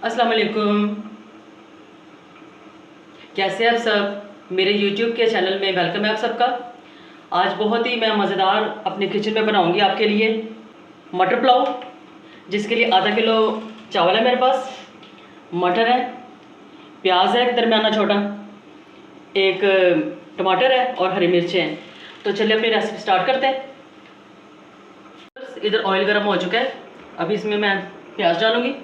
अस्सलाम वालेकुम। कैसे आप सब? मेरे YouTube के चैनल में वेलकम है आप सबका। आज बहुत ही मैं मज़ेदार अपने किचन में बनाऊंगी आपके लिए मटर पुलाव, जिसके लिए आधा किलो चावल है मेरे पास, मटर है, प्याज है दरमियाना छोटा, एक टमाटर है और हरी मिर्चें हैं। तो चलिए अपनी रेसिपी स्टार्ट करते हैं। इधर ऑयल गर्म हो चुका है, अभी इसमें मैं प्याज डालूंगी।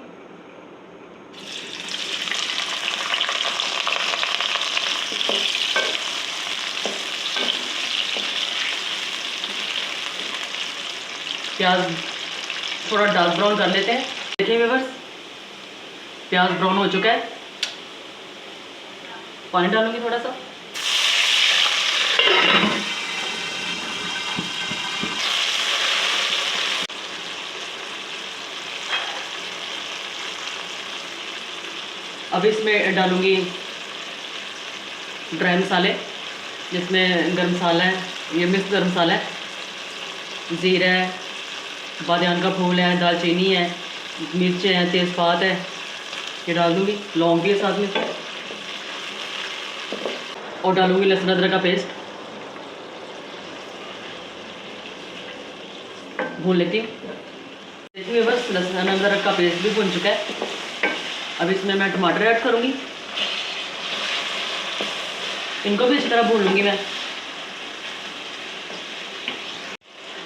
प्याज थोड़ा डार्क ब्राउन कर लेते हैं। देखिए व्यूअर्स, प्याज ब्राउन हो चुका है। पानी डालूंगी थोड़ा सा। अब इसमें डालूंगी ड्राई मसाले, जिसमें गर्म मसाला है, ये मिक्स गर्म मसाला है, ज़ीरा है, बादियान का फूल है, दालचीनी है, मिर्चें हैं, तेज़पात है, ये डाल दूँगी। लौंग भी है साथ में, और डालूँगी लहसुन अदरक का पेस्ट। भून लेती हूँ। देखिए बस लहसुन अदरक का पेस्ट भी भून चुका है। अब इसमें मैं टमाटर ऐड करूँगी, इनको भी अच्छी तरह भून लूँगी मैं।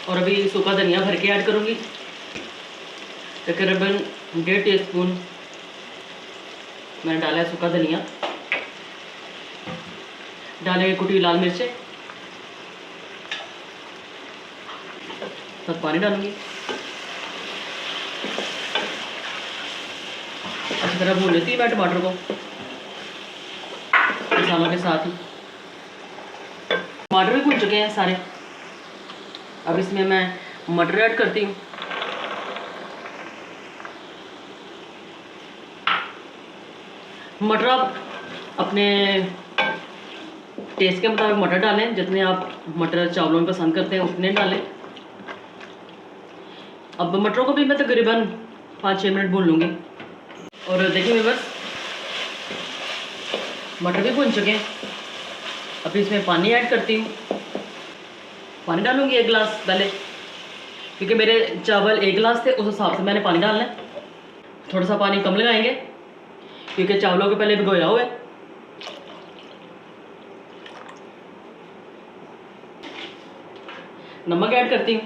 और अभी सूखा धनिया भर के ऐड करूँगी, तकरीबन 1.5 टीस्पून मैंने डाला है सूखा धनिया। डालेंगे कुटी लाल मिर्चें, साथ पानी डालूँगी। अच्छी तरह भून लेती हूँ मैं टमाटर को मसालों के साथ ही। टमाटर भी भून चुके हैं सारे। अब इसमें मैं मटर ऐड करती हूँ। मटर आप अपने टेस्ट के मुताबिक मटर डालें, जितने आप मटर चावलों में पसंद करते हैं उतने डालें। अब मटरों को भी मैं तकरीबन 5-6 मिनट भून लूँगी। और देखिए व्यूअर्स, मटर भी भून चुके हैं। अब इसमें पानी ऐड करती हूँ। पानी डालूँगी 1 गिलास पहले, क्योंकि मेरे चावल 1 गिलास थे, उस हिसाब से मैंने पानी डालना है। थोड़ा सा पानी कम लगाएंगे क्योंकि चावलों के पहले भिगोया हुआ है। नमक ऐड करती हूँ।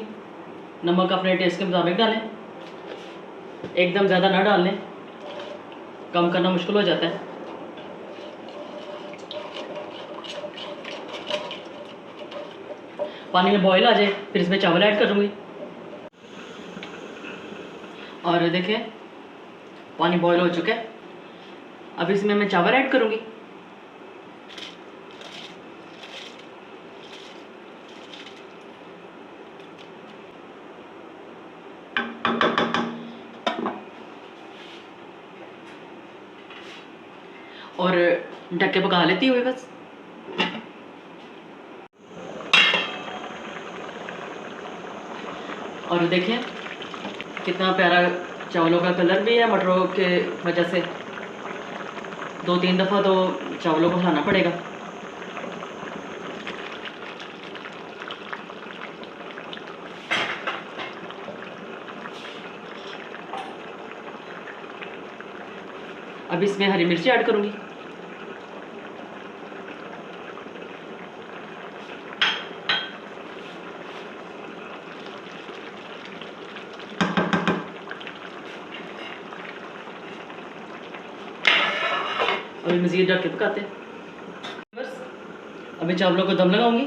नमक अपने टेस्ट के मुताबिक डालें, एकदम ज़्यादा ना डालें, कम करना मुश्किल हो जाता है। पानी में बॉईल आ जाए फिर इसमें चावल ऐड करूँगी। और देखिए पानी बॉईल हो चुका है। अब इसमें मैं चावल ऐड करूँगी। और ढक के पका लेती हूँ बस। और देखिए कितना प्यारा चावलों का कलर भी है। मटरों के वजह से 2-3 दफ़ा तो चावलों को हिलाना पड़ेगा। अब इसमें हरी मिर्ची ऐड करूँगी। अभी मज़ीद ढक के पकाते हैं। बस अभी चावलों को दम लगाऊंगी।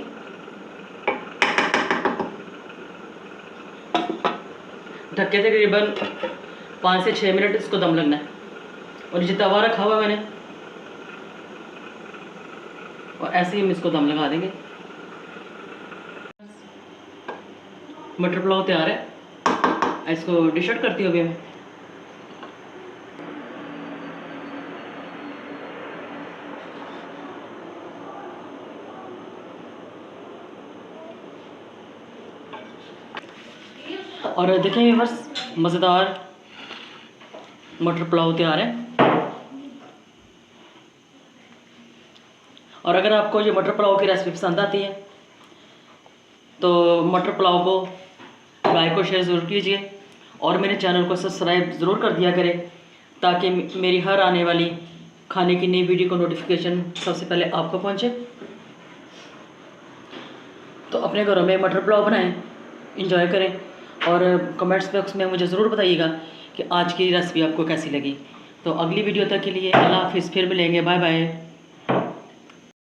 ढक के तकरीबन 5 से 6 मिनट इसको दम लगना है। और ये तवा रखा हुआ मैंने, और ऐसे ही हम इसको दम लगा देंगे। मटर पुलाव तैयार है। इसको डिश आउट करती हूँ अभी मैं। और देखिए व्यूअर्स, मज़ेदार मटर पुलाव तैयार है। और अगर आपको ये मटर पुलाव की रेसिपी पसंद आती है तो मटर पुलाव को लाइक और शेयर ज़रूर कीजिए और मेरे चैनल को सब्सक्राइब ज़रूर कर दिया करें ताकि मेरी हर आने वाली खाने की नई वीडियो को नोटिफिकेशन सबसे पहले आपको पहुंचे। तो अपने घरों में मटर पुलाव बनाएं, इंजॉय करें और कमेंट्स बॉक्स में मुझे ज़रूर बताइएगा कि आज की रेसिपी आपको कैसी लगी। तो अगली वीडियो तक के लिए अल्लाह हाफिज़, फिर मिलेंगे, बाय बाय।